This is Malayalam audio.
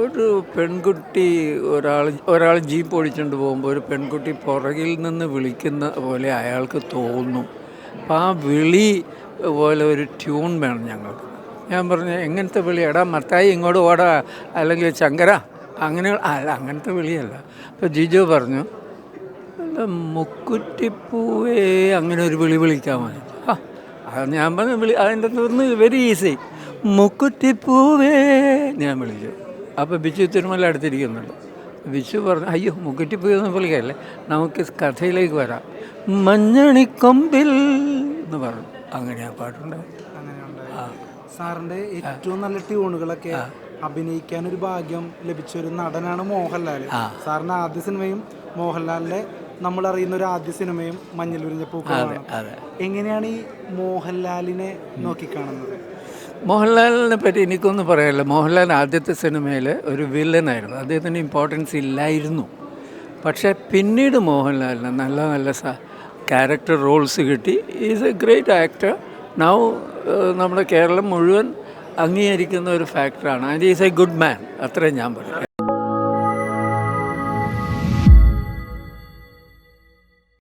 ഒരു പെൺകുട്ടി ഒരാൾ ജീപ്പ് ഓടിച്ചുകൊണ്ട് പോകുമ്പോൾ ഒരു പെൺകുട്ടി പുറകിൽ നിന്ന് വിളിക്കുന്ന പോലെ അയാൾക്ക് തോന്നും. അപ്പം ആ വിളി പോലെ ഒരു ട്യൂൺ വേണം ഞങ്ങൾക്ക്. ഞാൻ പറഞ്ഞു, എങ്ങനത്തെ വിളി? എടാ മത്തായി ഇങ്ങോട്ട് ഓടാ, അല്ലെങ്കിൽ ശങ്കര, അങ്ങനെ അല്ല, അങ്ങനത്തെ വിളിയല്ല. അപ്പോൾ ജിജു പറഞ്ഞു, അല്ല മുക്കുറ്റിപ്പൂവേ, അങ്ങനെ ഒരു വിളി വിളിക്കാമോ? അത് ഞാൻ പറഞ്ഞു, അതിൻ്റെ തുടർന്ന് വെരി ഈസി, മുക്കുറ്റിപ്പൂവേ ഞാൻ വിളിച്ചു. അപ്പോൾ ബിച്ചു തിരുമല അടുത്തിരിക്കുന്നുണ്ട്. ബിച്ചു പറഞ്ഞു, അയ്യോ മുക്കുറ്റിപ്പൂവേ എന്ന് വിളിക്കല്ലേ, നമുക്ക് കഥയിലേക്ക് വരാം. മഞ്ഞണിക്കൊമ്പിൽ എന്ന് പറഞ്ഞു. അങ്ങനെ ആ പാട്ടുണ്ടായി. സാറിൻ്റെ ഏറ്റവും നല്ല ട്യൂണുകളൊക്കെ അഭിനയിക്കാൻ ഒരു ഭാഗ്യം ലഭിച്ച ഒരു നടനാണ് മോഹൻലാൽ. സാറിൻ്റെ ആദ്യ സിനിമയും മോഹൻലാലിൻ്റെ നമ്മളറിയുന്ന ഒരു ആദ്യ സിനിമയും മഞ്ഞൾ വിരിഞ്ഞ പൂക്കളാണ്. എങ്ങനെയാണ് ഈ മോഹൻലാലിനെ നോക്കിക്കാണുന്നത്? മോഹൻലാലിനെ പറ്റി എനിക്കൊന്നും പറയാനില്ല. മോഹൻലാൽ ആദ്യത്തെ സിനിമയിൽ ഒരു വില്ലനായിരുന്നു. അദ്ദേഹത്തിന് ഇമ്പോർട്ടൻസ് ഇല്ലായിരുന്നു. പക്ഷേ പിന്നീട് മോഹൻലാലിന് നല്ല നല്ല ക്യാരക്ടർ റോൾസ് കിട്ടി. Is a great actor. Now നമ്മുടെ കേരളം മുഴുവൻ അംഗീകരിക്കുന്ന ഒരു ഫാക്ടറാണ്. And is a good man. അത്രയും ഞാൻ പറയും.